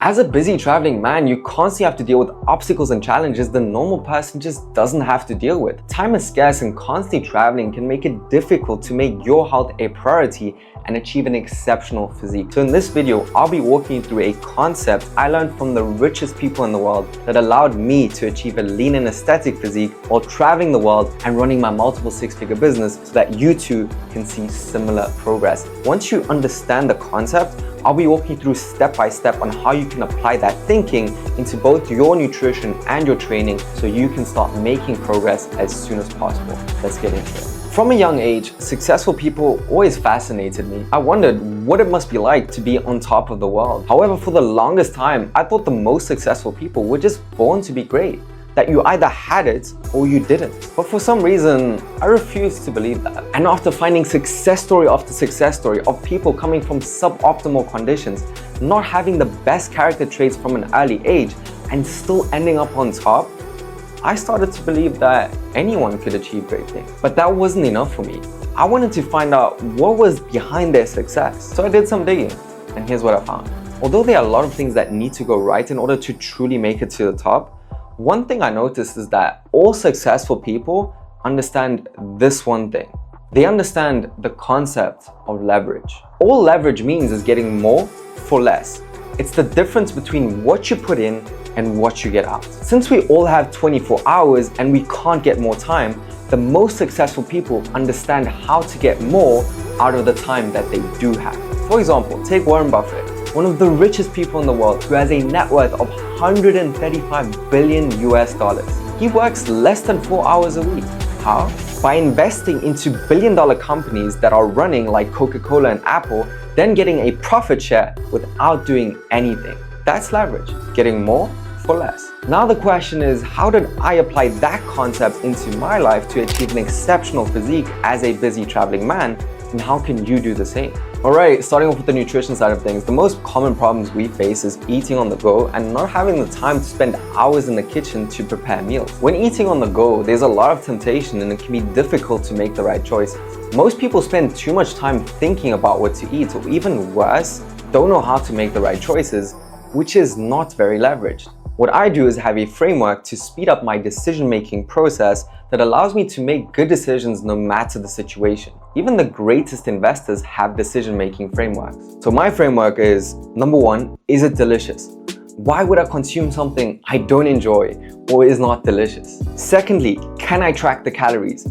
As a busy traveling man, you constantly have to deal with obstacles and challenges the normal person just doesn't have to deal with. Time is scarce and constantly traveling can make it difficult to make your health a priority and achieve an exceptional physique. So in this video, I'll be walking you through a concept I learned from the richest people in the world that allowed me to achieve a lean and aesthetic physique while traveling the world and running my multiple six-figure business so that you too can see similar progress. Once you understand the concept, I'll be walking you through step by step on how you can apply that thinking into both your nutrition and your training so you can start making progress as soon as possible. Let's get into it. From a young age, successful people always fascinated me. I wondered what it must be like to be on top of the world. However, for the longest time, I thought the most successful people were just born to be great, that you either had it or you didn't. But for some reason, I refused to believe that. And after finding success story after success story of people coming from suboptimal conditions, not having the best character traits from an early age, and still ending up on top, I started to believe that anyone could achieve great things. But that wasn't enough for me. I wanted to find out what was behind their success. So I did some digging, and here's what I found. Although there are a lot of things that need to go right in order to truly make it to the top, one thing I noticed is that all successful people understand this one thing. They understand the concept of leverage. All leverage means is getting more for less. It's the difference between what you put in and what you get out. Since we all have 24 hours and we can't get more time, the most successful people understand how to get more out of the time that they do have. For example, take Warren Buffett, one of the richest people in the world who has a net worth of 135 billion US dollars. He works less than 4 hours a week. How? By investing into billion-dollar companies that are running like Coca-Cola and Apple, then getting a profit share without doing anything. That's leverage, getting more for less. Now the question is, how did I apply that concept into my life to achieve an exceptional physique as a busy traveling man? And how can you do the same? Alright, starting off with the nutrition side of things, the most common problems we face is eating on the go and not having the time to spend hours in the kitchen to prepare meals. When eating on the go, there's a lot of temptation and it can be difficult to make the right choices. Most people spend too much time thinking about what to eat, or even worse, don't know how to make the right choices, which is not very leveraged. What I do is have a framework to speed up my decision-making process that allows me to make good decisions no matter the situation. Even the greatest investors have decision-making frameworks. So my framework is, number one, is it delicious? Why would I consume something I don't enjoy or is not delicious? Secondly, can I track the calories?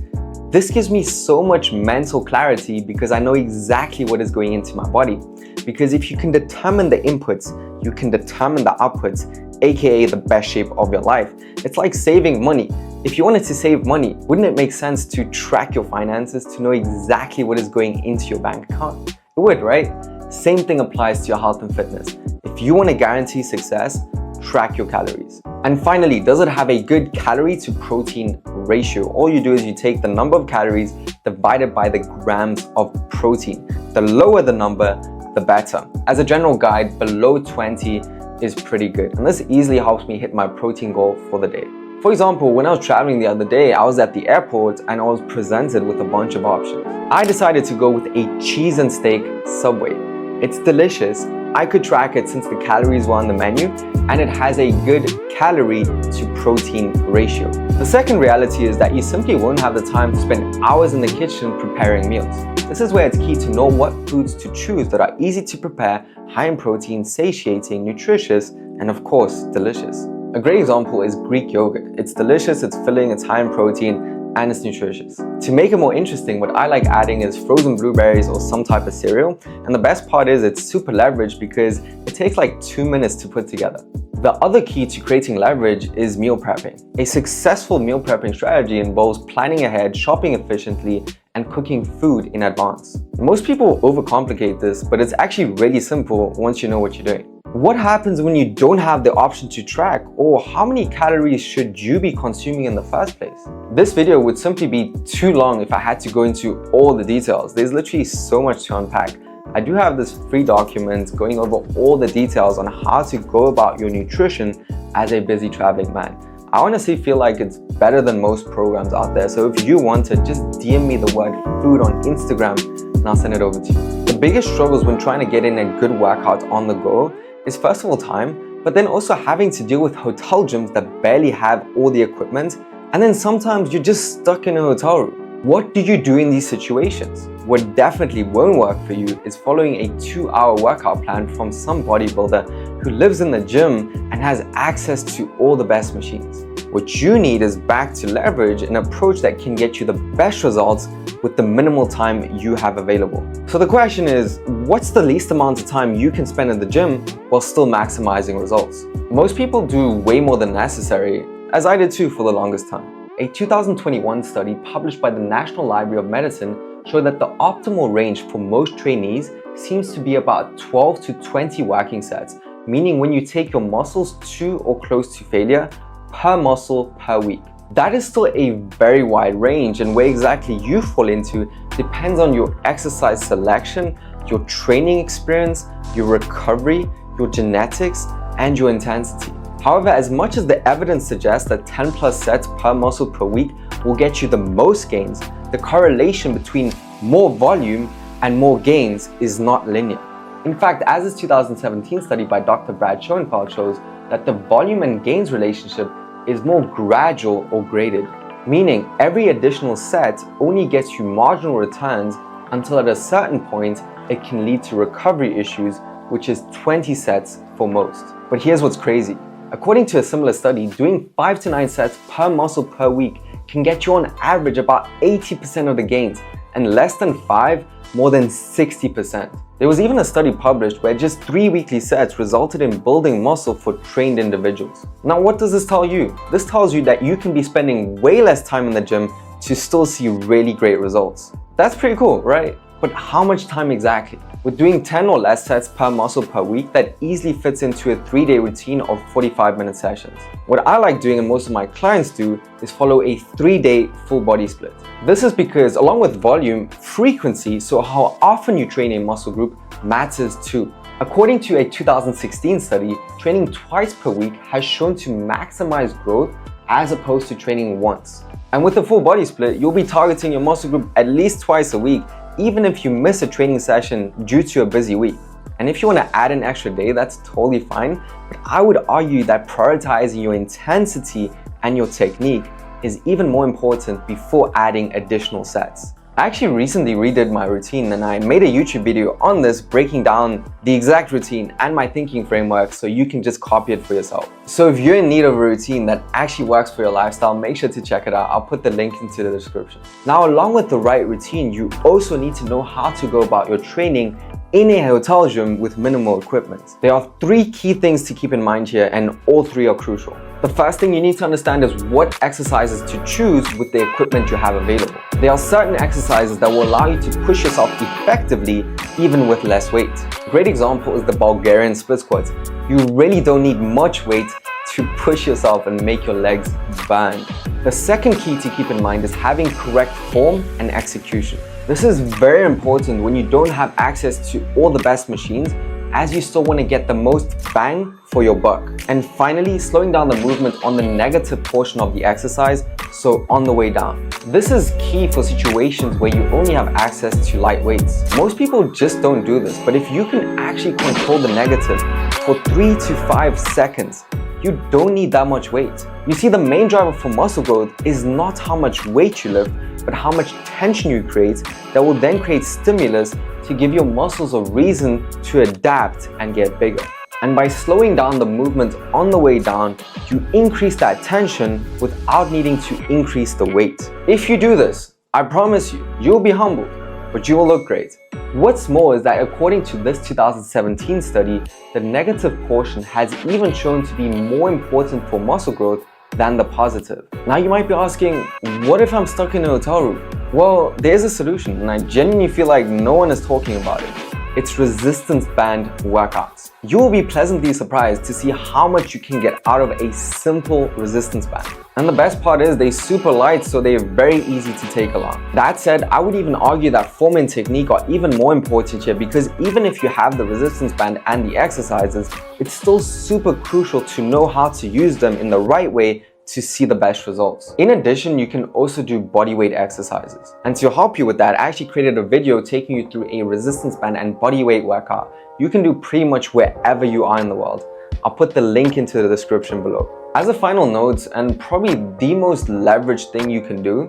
This gives me so much mental clarity because I know exactly what is going into my body. Because if you can determine the inputs, you can determine the outputs, aka the best shape of your life. It's like saving money. If you wanted to save money, wouldn't it make sense to track your finances to know exactly what is going into your bank account? It would, right? Same thing applies to your health and fitness. If you want to guarantee success, track your calories. And finally, does it have a good calorie to protein ratio? All you do is you take the number of calories divided by the grams of protein. The lower the number, the better. As a general guide, below 20 is pretty good, and this easily helps me hit my protein goal for the day. For example, when I was traveling the other day, I was at the airport and I was presented with a bunch of options. I decided to go with a cheese and steak Subway. It's delicious. I could track it since the calories were on the menu, and it has a good calorie to protein ratio. The second reality is that you simply won't have the time to spend hours in the kitchen preparing meals. This is where it's key to know what foods to choose that are easy to prepare, high in protein, satiating, nutritious, and of course, delicious. A great example is Greek yogurt. It's delicious, it's filling, it's high in protein, and it's nutritious. To make it more interesting, what I like adding is frozen blueberries or some type of cereal. And the best part is it's super leveraged because it takes like 2 minutes to put together. The other key to creating leverage is meal prepping. A successful meal prepping strategy involves planning ahead, shopping efficiently, and cooking food in advance. Most people overcomplicate this, but it's actually really simple once you know what you're doing. What happens when you don't have the option to track, or how many calories should you be consuming in the first place? This video would simply be too long if I had to go into all the details. There's literally so much to unpack. I do have this free document going over all the details on how to go about your nutrition as a busy traveling man. I honestly feel like it's better than most programs out there. So if you want to, just DM me the word food on Instagram and I'll send it over to you. The biggest struggles when trying to get in a good workout on the go is first of all time, but then also having to deal with hotel gyms that barely have all the equipment, and then sometimes you're just stuck in a hotel room. What do you do in these situations? What definitely won't work for you is following a 2-hour workout plan from some bodybuilder who lives in the gym and has access to all the best machines. What you need is back to leverage an approach that can get you the best results with the minimal time you have available. So the question is, what's the least amount of time you can spend in the gym while still maximizing results? Most people do way more than necessary, as I did too for the longest time. A 2021 study published by the National Library of Medicine showed that the optimal range for most trainees seems to be about 12 to 20 working sets, meaning when you take your muscles to or close to failure per muscle per week. That is still a very wide range, and where exactly you fall into depends on your exercise selection, your training experience, your recovery, your genetics, and your intensity. However, as much as the evidence suggests that 10 plus sets per muscle per week will get you the most gains, the correlation between more volume and more gains is not linear. In fact, as this 2017 study by Dr. Brad Schoenfeld shows, that the volume and gains relationship is more gradual or graded, meaning every additional set only gets you marginal returns until at a certain point it can lead to recovery issues, which is 20 sets for most. But here's what's crazy. According to a similar study, doing 5 to 9 sets per muscle per week can get you on average about 80% of the gains, and less than 5, more than 60%. There was even a study published where just 3 weekly sets resulted in building muscle for trained individuals. Now, what does this tell you? This tells you that you can be spending way less time in the gym to still see really great results. That's pretty cool, right? But how much time exactly? With doing 10 or less sets per muscle per week, that easily fits into a 3-day routine of 45-minute sessions. What I like doing, and most of my clients do, is follow a 3-day full body split. This is because along with volume, frequency, so how often you train a muscle group, matters too. According to a 2016 study, training twice per week has shown to maximize growth as opposed to training once. And with a full body split, you'll be targeting your muscle group at least twice a week, even if you miss a training session due to a busy week. And if you want to add an extra day, that's totally fine, but I would argue that prioritizing your intensity and your technique is even more important before adding additional sets. I actually recently redid my routine, and I made a YouTube video on this breaking down the exact routine and my thinking framework so you can just copy it for yourself. So if you're in need of a routine that actually works for your lifestyle, make sure to check it out. I'll put the link into the description. Now, along with the right routine, you also need to know how to go about your training in a hotel gym with minimal equipment. There are 3 key things to keep in mind here, and all 3 are crucial. The first thing you need to understand is what exercises to choose with the equipment you have available. There are certain exercises that will allow you to push yourself effectively even with less weight. A great example is the Bulgarian split squats. You really don't need much weight to push yourself and make your legs burn. The second key to keep in mind is having correct form and execution. This is very important when you don't have access to all the best machines, as you still want to get the most bang for your buck. And finally, slowing down the movement on the negative portion of the exercise, so on the way down. This is key for situations where you only have access to light weights. Most people just don't do this, but if you can actually control the negative for 3 to 5 seconds, you don't need that much weight. You see, the main driver for muscle growth is not how much weight you lift, but how much tension you create that will then create stimulus to give your muscles a reason to adapt and get bigger. And by slowing down the movement on the way down, you increase that tension without needing to increase the weight. If you do this, I promise you, you'll be humbled, but you will look great. What's more is that according to this 2017 study, the negative portion has even shown to be more important for muscle growth than the positive. Now you might be asking, what if I'm stuck in a hotel room? Well, there's a solution, and I genuinely feel like no one is talking about it. It's resistance band workouts. You will be pleasantly surprised to see how much you can get out of a simple resistance band. And the best part is they're super light, so they're very easy to take along. That said, I would even argue that form and technique are even more important here, because even if you have the resistance band and the exercises, it's still super crucial to know how to use them in the right way to see the best results. In addition, you can also do body weight exercises. And to help you with that, I actually created a video taking you through a resistance band and body weight workout you can do pretty much wherever you are in the world. I'll put the link into the description below. As a final note, and probably the most leveraged thing you can do,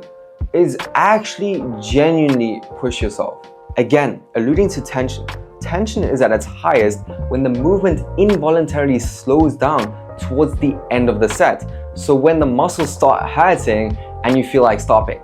is actually genuinely push yourself. Again, alluding to tension. Tension is at its highest when the movement involuntarily slows down towards the end of the set. So when the muscles start hurting and you feel like stopping.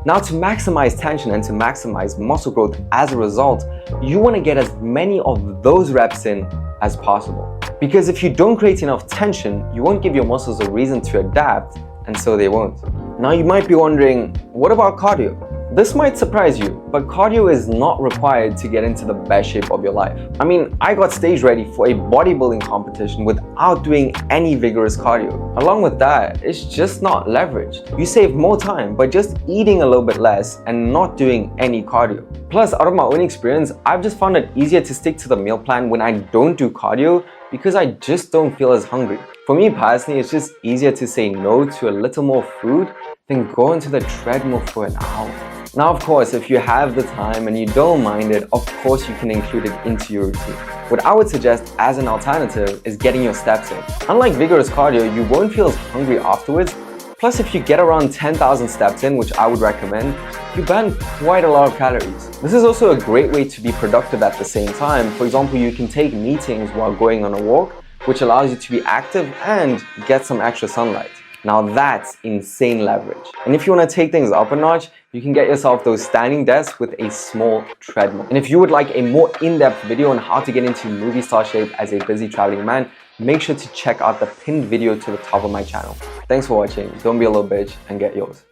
Now, to maximize tension and to maximize muscle growth as a result, you want to get as many of those reps in as possible. Because if you don't create enough tension, you won't give your muscles a reason to adapt, and so they won't. Now, you might be wondering, what about cardio? This might surprise you, but cardio is not required to get into the best shape of your life. I mean, I got stage ready for a bodybuilding competition without doing any vigorous cardio. Along with that, it's just not leveraged. You save more time by just eating a little bit less and not doing any cardio. Plus, out of my own experience, I've just found it easier to stick to the meal plan when I don't do cardio because I just don't feel as hungry. For me personally, it's just easier to say no to a little more food than go into the treadmill for an hour. Now, of course, if you have the time and you don't mind it, of course you can include it into your routine. What I would suggest as an alternative is getting your steps in. Unlike vigorous cardio, you won't feel as hungry afterwards. Plus, if you get around 10,000 steps in, which I would recommend, you burn quite a lot of calories. This is also a great way to be productive at the same time. For example, you can take meetings while going on a walk, which allows you to be active and get some extra sunlight. Now that's insane leverage. And if you want to take things up a notch, you can get yourself those standing desks with a small treadmill. And if you would like a more in-depth video on how to get into movie star shape as a busy traveling man, make sure to check out the pinned video to the top of my channel. Thanks for watching. Don't be a little bitch and get yours.